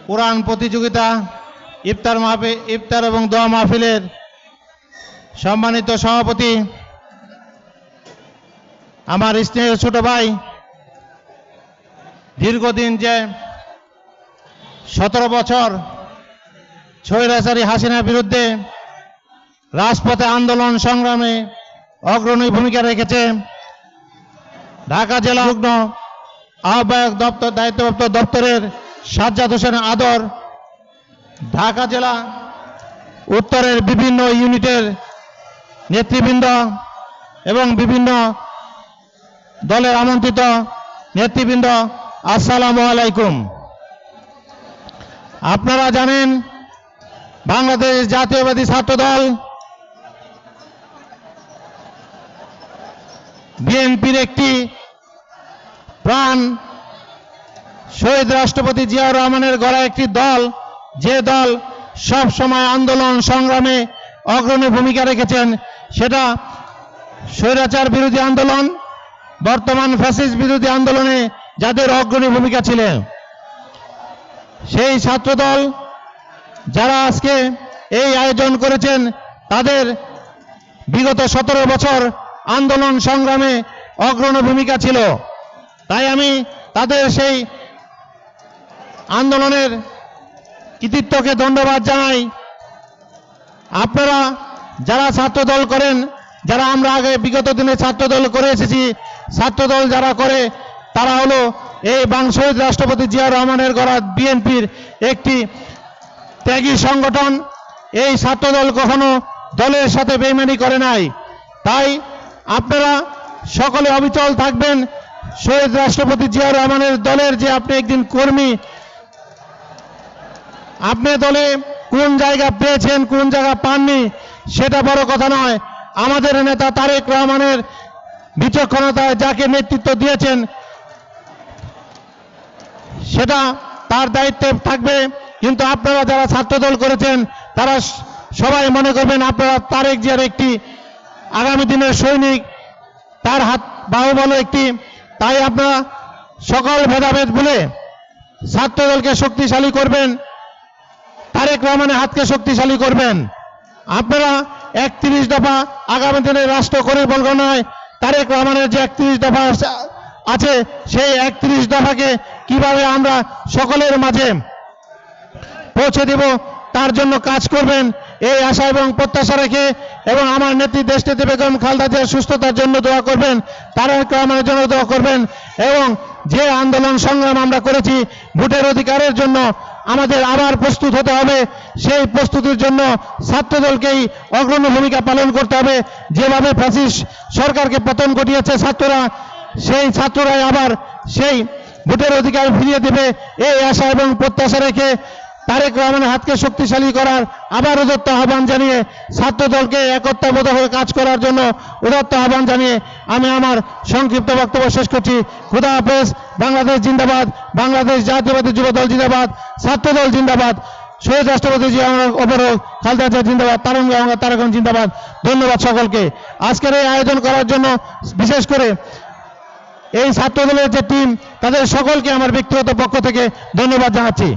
কোরআন প্রতিযোগিতা, ইফতার এবং দোয়া মাহফিলের সম্মানিত সভাপতি, আমার স্নেহের ছোট ভাই, দীর্ঘদিন যে 17 বছর স্বৈরাচারী হাসিনার বিরুদ্ধে রাজপথে আন্দোলন সংগ্রামে অগ্রণী ভূমিকা রেখেছে, ঢাকা জেলা যুগ্ম আহ্বায়ক দায়িত্বপ্রাপ্ত দপ্তরের সাজ্জাদ হোসেন আদর, ঢাকা জেলা উত্তরের বিভিন্ন ইউনিটের নেতৃবৃন্দ এবং বিভিন্ন দলের আমন্ত্রিত নেতৃবৃন্দ, আসসালামু আলাইকুম। আপনারা জানেন বাংলাদেশ জাতীয়বাদী ছাত্রদল বিএনপির একটি প্রাণ, শহীদ রাষ্ট্রপতি জিয়াউর রহমানের গড়া একটি দল, যে দল সব সময় আন্দোলন সংগ্রামে অগ্রণী ভূমিকা রেখেছেন। সেটা স্বৈরাচার বিরোধী আন্দোলন, বর্তমান ফ্যাসিস্ট বিরোধী আন্দোলনে যাদের অগ্রণী ভূমিকা ছিলেন, সেই ছাত্রদল যারা আজকে এই আয়োজন করেছেন, তাদের বিগত 17 বছর আন্দোলন সংগ্রামে অগ্রণী ভূমিকা ছিল। তাই আমি তাদের সেই আন্দোলনের কৃতিত্বকে ধন্যবাদ জানাই। আপনারা যারা ছাত্রদল করেন, যারা আমরা আগে বিগত দিনে ছাত্রদল করে এসেছি, ছাত্রদল যারা করে তারা হলো এই শহীদ রাষ্ট্রপতি জিয়াউর রহমানের গড়া বিএনপির একটি ত্যাগী সংগঠন। এই ছাত্রদল কখনো দলের সাথে বেইমানি করে নাই। তাই আপনারা সকলে অবিচল থাকবেন। শহীদ রাষ্ট্রপতি জিয়াউর রহমানের দলের যে আপনি একদিন কর্মী, আপনি দলে কোন জায়গা পেয়েছেন, কোন জায়গা পাননি, সেটা বড় কথা নয়। আমাদের নেতা তারেক রহমানের বিচক্ষণতায় যাকে নেতৃত্ব দিয়েছেন, সেটা তার দায়িত্বে থাকবে। কিন্তু আপনারা যারা ছাত্রদল করেছেন, তারা সবাই মনে করবেন আপনারা তারেক জিয়ার একটি আগামী দিনের সৈনিক, তার হাত বাহুবল একটি। তাই আপনারা সকল ভেদাভেদ ভুলে ছাত্রদলকে শক্তিশালী করবেন, তারেক রহমানের হাতকে শক্তিশালী করবেন। আপনারা 31 দফা আগামী দিনে রাষ্ট্র করে বলব নয়, তারেক রহমানের যে 31 দফা আছে, সেই 31 দফাকে কিভাবে আমরা সকলের মাঝে পৌঁছে দেব, তার জন্য কাজ করবেন, এই আশা এবং প্রত্যাশা রেখে, এবং আমার নেত্রী দেশনেত্রী বেগম খালেদা জিয়ার সুস্থতার জন্য দোয়া করবেন, তারেক রহমানের জন্য দোয়া করবেন। এবং যে আন্দোলন সংগ্রাম আমরা করেছি ভোটের অধিকারের জন্য, আমাদের আবার প্রস্তুত হতে হবে। সেই প্রস্তুতির জন্য ছাত্রদলকেই অগ্রণী ভূমিকা পালন করতে হবে। যেভাবে ফ্যাসিস্ট সরকারকে পতন ঘটিয়েছে ছাত্ররা, সেই ছাত্ররাই আবার সেই ভোটের অধিকার ফিরিয়ে দেবে, এই আশা এবং প্রত্যাশা রেখে তারেক রহমানের হাতকে শক্তিশালী করার আবার উদাত্ত আহ্বান জানিয়ে, ছাত্রদলকে একতাবদ্ধ হয়ে কাজ করার জন্য উদাত্ত আহ্বান জানিয়ে আমি আমার সংক্ষিপ্ত বক্তব্য শেষ করছি। খুদা হাফেজ। বাংলাদেশ জিন্দাবাদ, বাংলাদেশ জাতীয়বাদী যুবদল জিন্দাবাদ, ছাত্রদল জিন্দাবাদ, শহীদ রাষ্ট্রপতি জিয়াউর অবরোধ, খালেদা জিয়া জিন্দাবাদ, তারেক জিন্দাবাদ। ধন্যবাদ সকলকে আজকের এই আয়োজন করার জন্য, বিশেষ করে এই ছাত্রদলের যে টিম, তাদের সকলকে আমার ব্যক্তিগত পক্ষ থেকে ধন্যবাদ জানাচ্ছি।